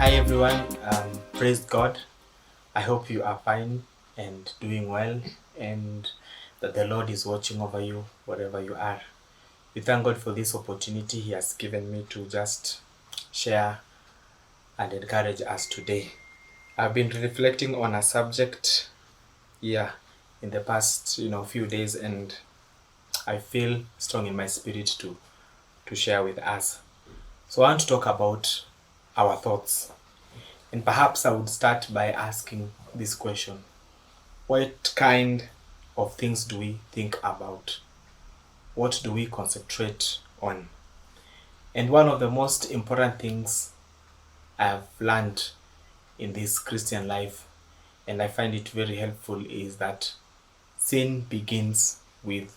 Hi everyone, praise God. I hope you are fine and doing well, and that the Lord is watching over you wherever you are. We thank God for this opportunity He has given me to just share and encourage us today. I've been reflecting on a subject in the past few days, and I feel strong in my spirit to share with us. So I want to talk about our thoughts. And perhaps I would start by asking this question: what kind of things do we think about? What do we concentrate on? And one of the most important things I've learned in this Christian life, and I find it very helpful, is that sin begins with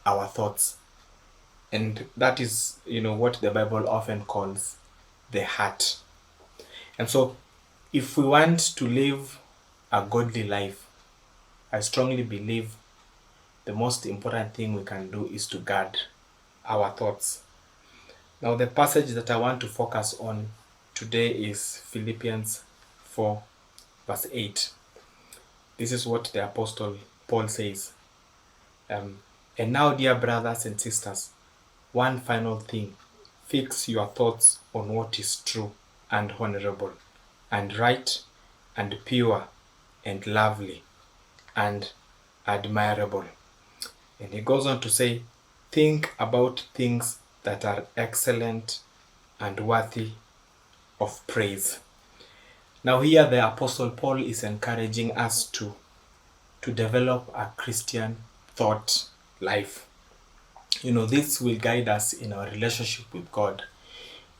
our thoughts. And that is, what the Bible often calls the heart. And so, if we want to live a godly life, I strongly believe the most important thing we can do is to guard our thoughts. Now, the passage that I want to focus on today is Philippians 4, verse 8. This is what the Apostle Paul says. And now, dear brothers and sisters, one final thing: fix your thoughts on what is true and honorable and right and pure and lovely and admirable. And he goes on to say, think about things that are excellent and worthy of praise. Now here the Apostle Paul is encouraging us to develop a Christian thought life. This will guide us in our relationship with God.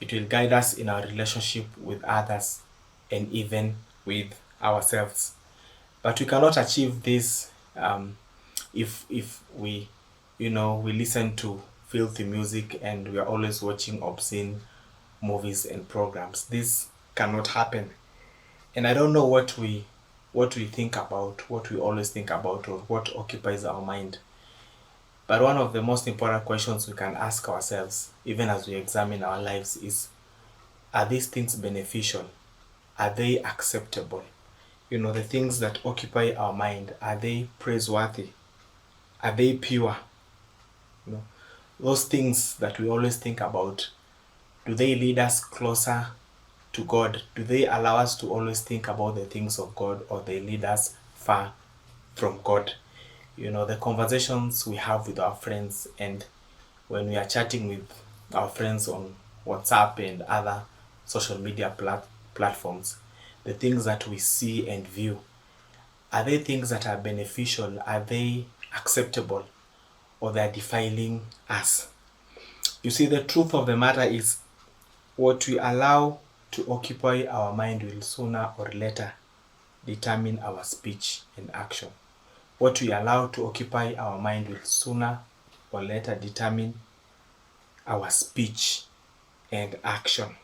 It will guide us in our relationship with others and even with ourselves. But we cannot achieve this if we listen to filthy music and we are always watching obscene movies and programs. This cannot happen. And I don't know what we think about, what we always think about, or what occupies our mind. But one of the most important questions we can ask ourselves, even as we examine our lives, is: are these things beneficial? Are they acceptable? The things that occupy our mind, are they praiseworthy? Are they pure? Those things that we always think about, do they lead us closer to God? Do they allow us to always think about the things of God, or they lead us far from God? The conversations we have with our friends, and when we are chatting with our friends on WhatsApp and other social media platforms, the things that we see and view, are they things that are beneficial? Are they acceptable? Or they are defiling us? You see, the truth of the matter is, what we allow to occupy our mind will sooner or later determine our speech and action. What we allow to occupy our mind will sooner or later determine our speech and action.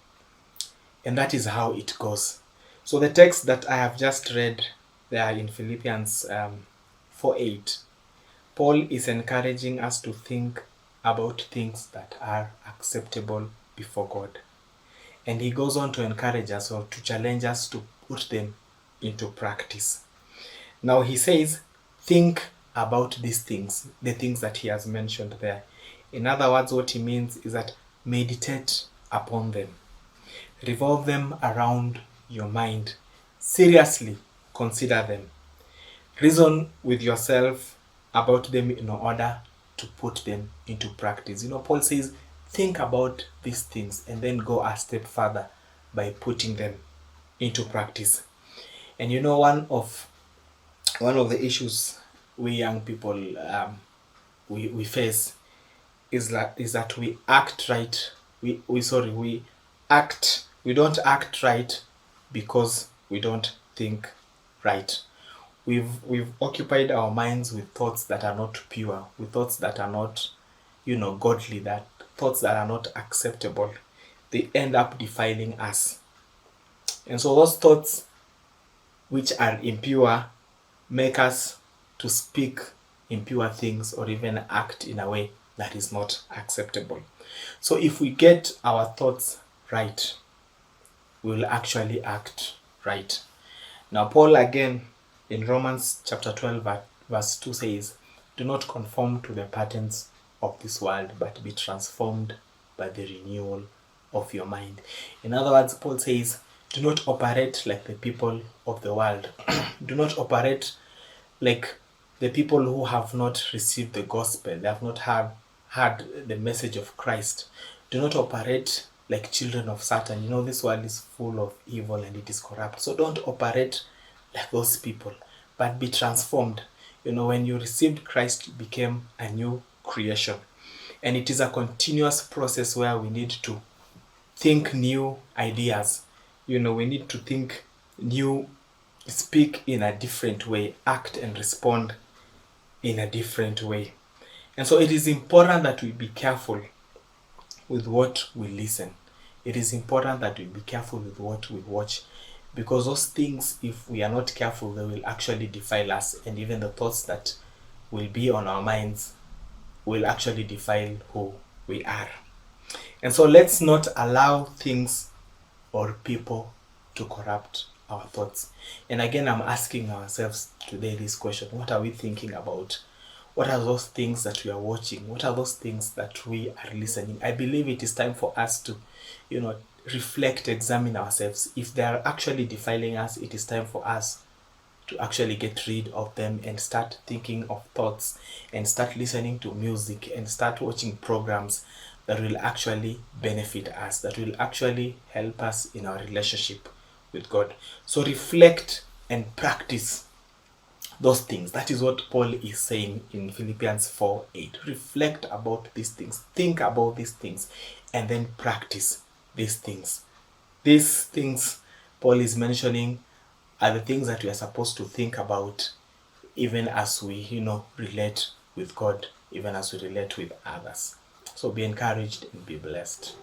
And that is how it goes. So the text that I have just read there in Philippians 4:8, Paul is encouraging us to think about things that are acceptable before God. And he goes on to encourage us, or to challenge us, to put them into practice. Now he says, think about these things, the things that he has mentioned there. In other words, what he means is that meditate upon them. Revolve them around your mind. Seriously consider them. Reason with yourself about them in order to put them into practice. Paul says, think about these things and then go a step further by putting them into practice. And one of the issues we young people we face is that we act right. We don't act right because we don't think right. We've occupied our minds with thoughts that are not pure, with thoughts that are not, godly, that thoughts that are not acceptable. They end up defiling us. And so those thoughts which are impure make us to speak impure things, or even act in a way that is not acceptable. So if we get our thoughts right, we will actually act right. Now, Paul again in Romans chapter 12, verse 2 says, "Do not conform to the patterns of this world, but be transformed by the renewal of your mind." In other words, Paul says, do not operate like the people of the world. Do not operate like the people who have not received the gospel, they have not heard the message of Christ. Do not operate like children of Satan. You know, this world is full of evil and it is corrupt. So don't operate like those people, but be transformed. You know, when you received Christ, you became a new creation. And it is a continuous process where we need to think new ideas. You know, we need to think new, speak in a different way, act and respond in a different way. And so it is important that we be careful with what we listen. It is important that we be careful with what we watch, because those things, if we are not careful, they will actually defile us, and even the thoughts that will be on our minds will actually defile who we are. And so let's not allow things or people to corrupt our thoughts. And again, I'm asking ourselves today this question: what are we thinking about? What are those things that we are watching? What are those things that we are listening? I believe it is time for us to, reflect, examine ourselves. If they are actually defiling us, it is time for us to actually get rid of them and start thinking of thoughts and start listening to music and start watching programs that will actually benefit us, that will actually help us in our relationship with God. So reflect and practice those things. That is what Paul is saying in Philippians 4:8. Reflect about these things, think about these things, and then practice these things. These things Paul is mentioning are the things that we are supposed to think about even as we, relate with God, even as we relate with others. So be encouraged and be blessed.